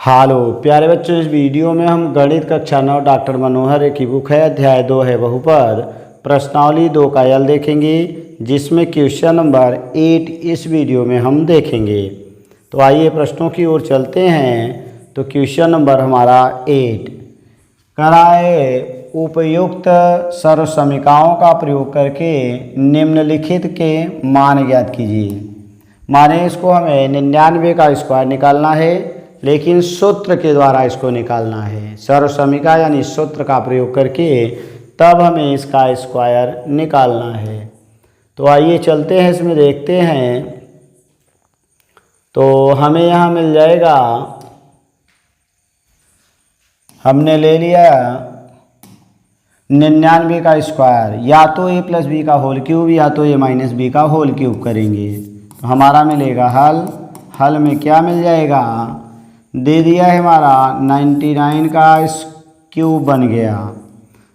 हालो प्यारे बच्चों, इस वीडियो में हम गणित कक्षा 9 डॉक्टर मनोहर की बुक है, अध्याय 2 है बहुपद, प्रश्नावली 2 का यल देखेंगे, जिसमें क्वेश्चन नंबर 8 इस वीडियो में हम देखेंगे। तो आइए प्रश्नों की ओर चलते हैं। तो क्वेश्चन नंबर हमारा 8, कराए उपयुक्त सर्वसमीकाओं का प्रयोग करके निम्नलिखित के मान ज्ञात कीजिए। माने इसको हमें 99 का स्क्वायर निकालना है, लेकिन सूत्र के द्वारा इसको निकालना है। सर्वसमीका यानी सूत्र का प्रयोग करके तब हमें इसका स्क्वायर निकालना है। तो आइए चलते हैं, इसमें देखते हैं। तो हमें यहाँ मिल जाएगा, हमने ले लिया 99 का स्क्वायर, या तो a प्लस बी का होल क्यूब या तो a माइनस बी का होल क्यूब करेंगे। तो हमारा मिलेगा हल में क्या मिल जाएगा, दे दिया है हमारा 99 का क्यूब बन गया।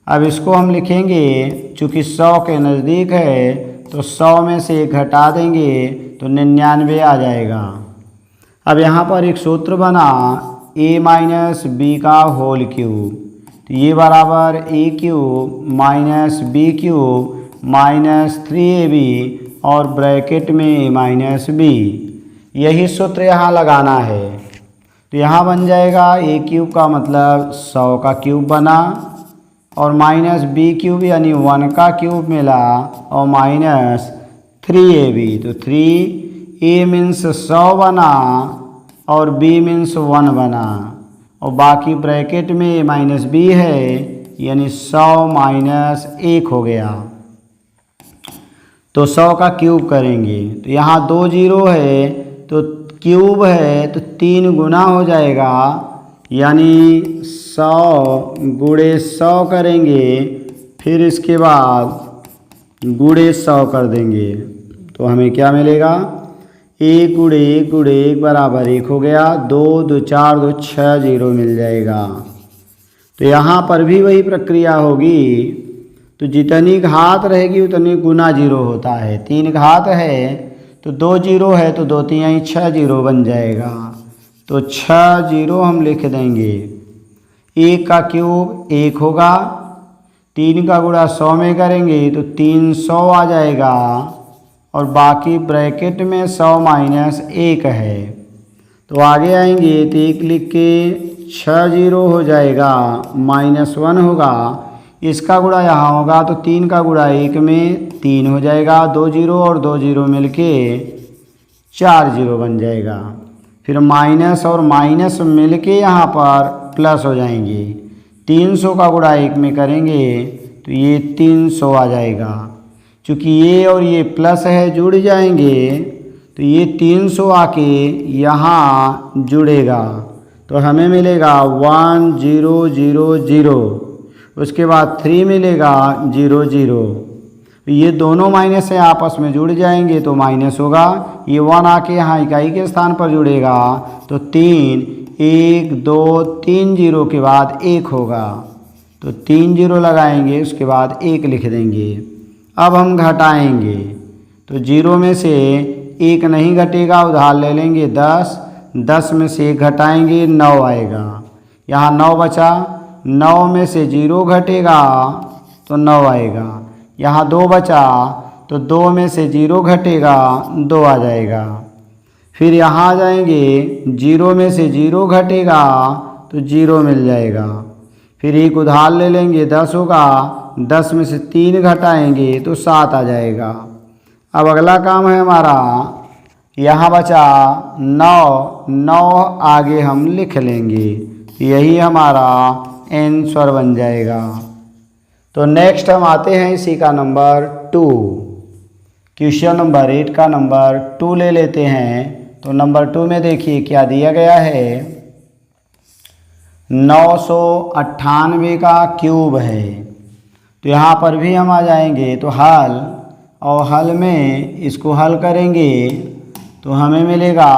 अब इसको हम लिखेंगे, चूँकि 100 के नज़दीक है तो 100 में से 1 घटा देंगे तो 99 आ जाएगा। अब यहाँ पर एक सूत्र बना a माइनस बी का होल क्यूब, तो ये बराबर a cube minus B cube minus 3ab और ब्रैकेट में a माइनस बी। यही सूत्र यहाँ लगाना है। तो यहाँ बन जाएगा a क्यूब का मतलब 100 का क्यूब बना, और माइनस बी क्यूब यानी 1 का क्यूब मिला, और माइनस 3ab। तो 3a मीन्स 100 बना और b मीन्स 1 बना, और बाकी ब्रैकेट में a माइनस बी है, यानी 100 माइनस 1 हो गया। तो 100 का क्यूब करेंगे, तो यहाँ 2 जीरो है, तो क्यूब है तो 3 गुना हो जाएगा, यानी 100 गुणे 100 करेंगे, फिर इसके बाद गुणे 100 कर देंगे। तो हमें क्या मिलेगा, 1 गुणे 1 गुणे 1 बराबर 1 हो गया, 2 2 4 2 6 जीरो मिल जाएगा। तो यहाँ पर भी वही प्रक्रिया होगी, तो जितनी घात रहेगी उतनी गुना जीरो होता है। 3 घात है तो 2 जीरो है, तो 2 3 6 जीरो बन जाएगा। तो 6 जीरो हम लिख देंगे। 1 का क्यूब 1 होगा, 3 का गुणा 100 में करेंगे तो 300 आ जाएगा, और बाकी ब्रैकेट में 100 माइनस 1 है। तो आगे आएंगे तो 1 लिख के 6 जीरो हो जाएगा, माइनस 1 होगा, इसका गुणा यहाँ होगा तो 3 का गुणा 1 में 3 हो जाएगा, 2 जीरो और 2 जीरो मिलके 4 जीरो बन जाएगा। फिर माइनस और माइनस मिलके यहाँ पर प्लस हो जाएंगे। 300 का गुणा 1 में करेंगे तो ये 300 आ जाएगा। चूँकि ये और ये प्लस है जुड़ जाएंगे, तो ये 300 आके यहाँ जुड़ेगा, तो हमें मिलेगा 1 0 0 0, उसके बाद 3 मिलेगा 0 0। ये दोनों माइनस से आपस में जुड़ जाएंगे तो माइनस होगा, ये 1 आके यहाँ इकाई के स्थान पर जुड़ेगा, तो 3 1 2 3 जीरो के बाद 1 होगा, तो 3 जीरो लगाएंगे, उसके बाद 1 लिख देंगे। अब हम घटाएंगे, तो जीरो में से 1 नहीं घटेगा, उधार ले लेंगे 10, 10 में से 1 घटाएंगे 9 आएगा, यहाँ 9 बचा, 9 में से 0 घटेगा तो 9 आएगा, यहाँ 2 बचा तो 2 में से 0 घटेगा 2 आ जाएगा। फिर यहाँ आ जाएंगे, 0 में से 0 घटेगा तो 0 मिल जाएगा, फिर 1 उधार ले लेंगे 10 होगा, 10 में से 3 घटाएंगे तो 7 आ जाएगा। अब अगला काम है हमारा, यहाँ बचा 9 आगे हम लिख लेंगे, यही हमारा आंसर बन जाएगा। तो नेक्स्ट हम आते हैं इसी का नंबर 2, क्वेश्चन नंबर 8 का नंबर 2 ले लेते हैं। तो नंबर 2 में देखिए क्या दिया गया है, 998 का क्यूब है। तो यहाँ पर भी हम आ जाएंगे तो हल, और हल में इसको हल करेंगे तो हमें मिलेगा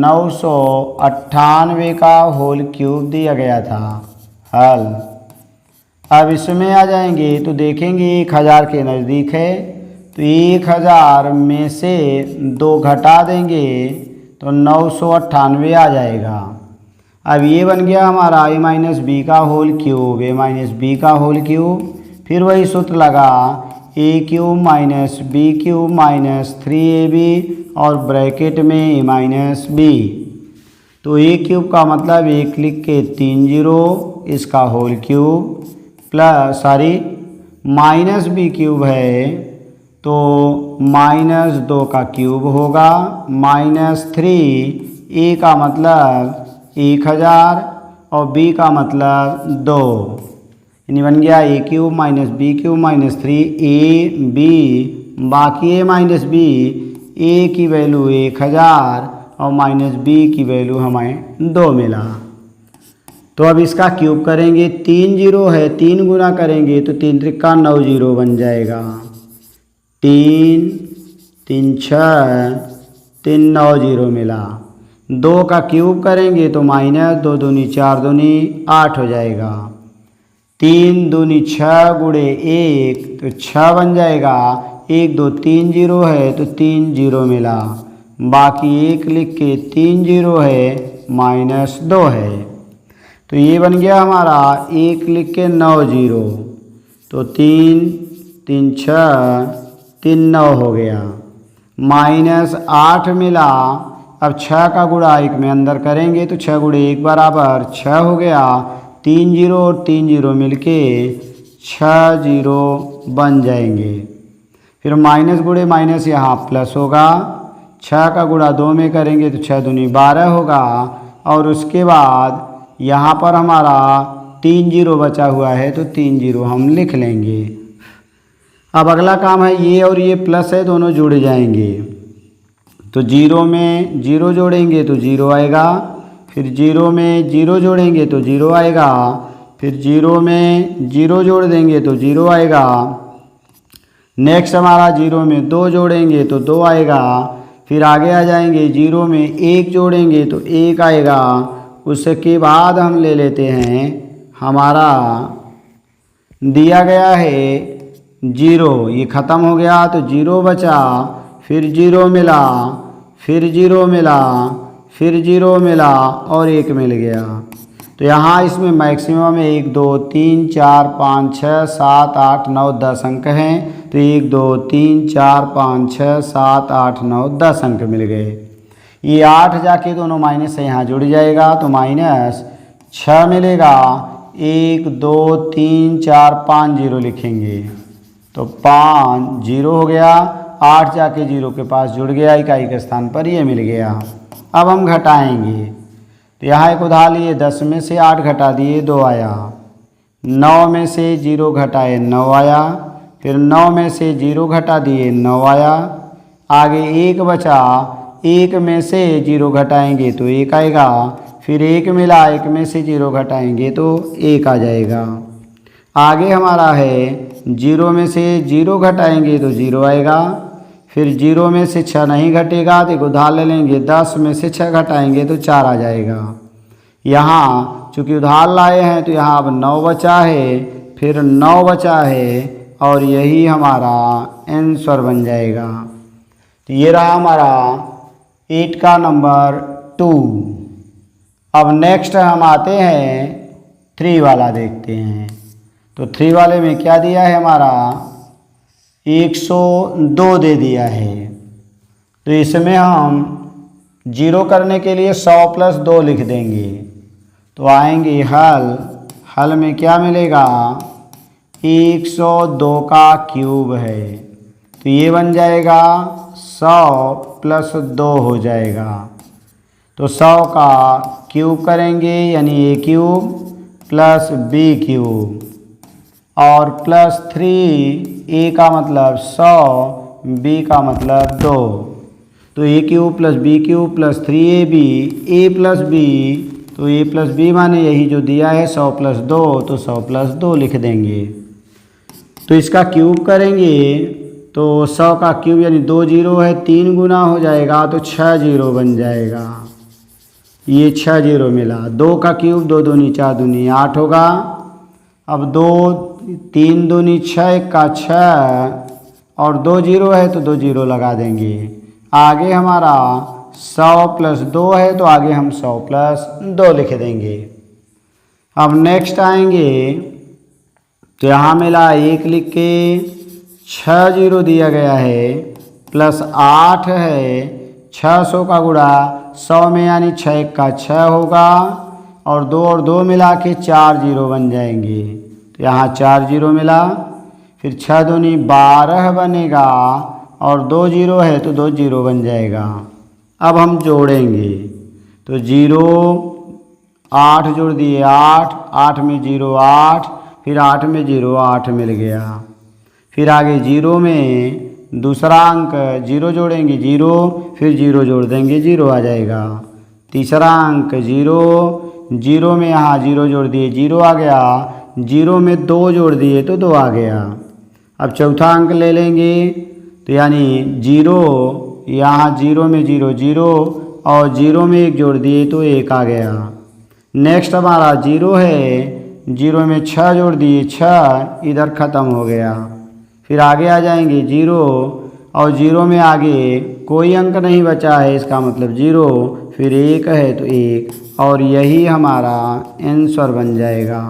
998 का होल क्यूब दिया गया था हल। अब इसमें आ जाएंगे तो देखेंगे 1000 के नज़दीक है, तो 1000 में से 2 घटा देंगे तो 998 आ जाएगा। अब ये बन गया हमारा ए माइनस बी का whole cube, A minus B का होल क्यूब। फिर वही सूत्र लगा A cube minus B cube minus 3ab और ब्रैकेट में ए माइनस बी। तो ए क्यूब का मतलब एक लिख के 3 जीरो, इसका whole cube plus minus B cube है तो माइनस 2 का क्यूब होगा माइनस 3, ए का मतलब 1000 और बी का मतलब 2, यानी बन गया A cube minus B cube minus 3ab। बाकी ए माइनस बी, ए की वैल्यू 1000 और माइनस बी की वैल्यू हमें 2 मिला। तो अब इसका क्यूब करेंगे, 3 जीरो है, 3 गुना करेंगे तो 3 त्रिका 9 जीरो बन जाएगा। 3 3 6 3 9 जीरो मिला। 2 का क्यूब करेंगे तो माइनस 2 दूनी 4 दूनी 8 हो जाएगा। 3 दूनी 6 गुणे 1 तो 6 बन जाएगा। 1 2 3 जीरो है तो 3 जीरो मिला। बाकी 1 लिख के 3 जीरो है माइनस 2 है। तो ये बन गया हमारा 1 लिख के 9 जीरो, तो 3 3 6 3 9 हो गया। माइनस 8 मिला। अब 6 का गुणा 1 में अंदर करेंगे तो 6 गुणे 1 बराबर 6 हो गया। 3 जीरो और 3 जीरो मिलके 6 जीरो बन जाएंगे। फिर माइनस गुणे माइनस यहाँ प्लस होगा। 6 का गुणा 2 में करेंगे तो 6 दूनी 12 होगा। और उसके बाद यहाँ पर हमारा 3 जीरो बचा हुआ है तो 3 जीरो हम लिख लेंगे। अब अगला काम है ये और ये प्लस है, दोनों जुड़ जाएंगे। तो जीरो में जीरो जोड़ेंगे तो जीरो आएगा। फिर जीरो में जीरो जोड़ेंगे तो जीरो आएगा। फिर जीरो में जीरो जोड़ देंगे तो जीरो आएगा। नेक्स्ट हमारा जीरो में 2 जोड़ेंगे तो 2 आएगा। फिर आगे आ जाएंगे, जीरो में 1 जोड़ेंगे तो 1 आएगा। उसके बाद हम ले लेते हैं, हमारा दिया गया है जीरो, ये ख़त्म हो गया तो जीरो बचा। फिर जीरो मिला, फिर जीरो मिला, फिर जीरो मिला और 1 मिल गया। तो यहाँ इसमें मैक्सिमम 1 2 3 4 5 6 7 8 9 10 अंक हैं। तो 1 2 3 4 5 6 7 8 9 10 अंक मिल गए। ये 8 जाके दोनों माइनस से यहाँ जुड़ जाएगा तो माइनस 6 मिलेगा। 1 2 3 4 5 जीरो लिखेंगे तो 5 जीरो हो गया। 8 जाके जीरो के पास जुड़ गया, इकाई के स्थान पर ये मिल गया। अब हम घटाएंगे तो यहाँ एक उधार लिए, 10 में से 8 घटा दिए 2 आया। 9 में से 0 घटाए 9 आया। फिर 9 में से 0 घटा दिए 9 आया। आगे 1 बचा, 1 में से 0 घटाएंगे तो 1 आएगा। फिर 1 मिला, 1 में से 0 घटाएंगे तो 1 आ जाएगा। आगे हमारा है 0 में से 0 घटाएंगे तो 0 आएगा। फिर 0 में से 6 नहीं घटेगा तो एक उधार ले लेंगे, 10 में से 6 घटाएंगे तो 4 आ जाएगा। यहाँ चूँकि उधार लाए हैं तो यहाँ अब 9 बचा है, फिर 9 बचा है और यही हमारा आंसर बन जाएगा। तो ये रहा हमारा 8 का नंबर 2। अब नेक्स्ट हम आते हैं 3 वाला देखते हैं। तो 3 वाले में क्या दिया है हमारा 102 दे दिया है। तो इसमें हम जीरो करने के लिए 100 प्लस 2 लिख देंगे। तो आएंगे हल में क्या मिलेगा 102 का क्यूब है तो ये बन जाएगा 100 प्लस 2 हो जाएगा। तो 100 का क्यूब करेंगे यानी A cube plus B cube और प्लस 3, ए का मतलब 100, बी का मतलब 2। तो A cube plus B cube plus 3ab, A plus B, तो ए प्लस बी माने यही जो दिया है 100 प्लस 2, तो 100 प्लस 2 लिख देंगे। तो इसका क्यूब करेंगे तो 100 का क्यूब यानी 2 जीरो है, 3 गुना हो जाएगा तो 6 जीरो बन जाएगा। ये 6 जीरो मिला। 2 का क्यूब 2 दूनी 4 दूनी 8 होगा। अब 2 3 दूनी 6, 1 का 6 और 2 जीरो है तो 2 जीरो लगा देंगे। आगे हमारा 100 प्लस 2 है तो आगे हम 100 प्लस 2 लिख देंगे। अब नेक्स्ट आएंगे तो यहाँ मिला 1 लिख के 6 जीरो दिया गया है प्लस 8 है 600 का गुणा 100 में यानी 6 का 6 होगा और 2 मिला के 4 जीरो बन जाएंगे। तो यहाँ 4 जीरो मिला, फिर 6 दूनी 12 बनेगा और 2 जीरो है तो 2 जीरो बन जाएगा। अब हम जोड़ेंगे तो 0 8 जोड़ दिए 8, 8 में 0 8, फिर 8 में 0 8 मिल गया। फिर आगे 0 में दूसरा अंक 0 जोड़ेंगे 0, फिर 0 जोड़ देंगे 0 आ जाएगा। तीसरा अंक 0, 0 में यहाँ 0 जोड़ दिए 0 आ गया, 0 में 2 जोड़ दिए तो 2 आ गया। अब चौथा अंक ले लेंगे तो यानी 0, यहाँ 0 में 0 0 और 0 में 1 जोड़ दिए तो 1 आ गया। नेक्स्ट हमारा 0 है, 0 में 6 जोड़ दिए 6, इधर ख़त्म हो गया। फिर आगे आ जाएंगे 0 और 0 में आगे कोई अंक नहीं बचा है, इसका मतलब 0, फिर 1 है तो 1 और यही हमारा आंसर बन जाएगा।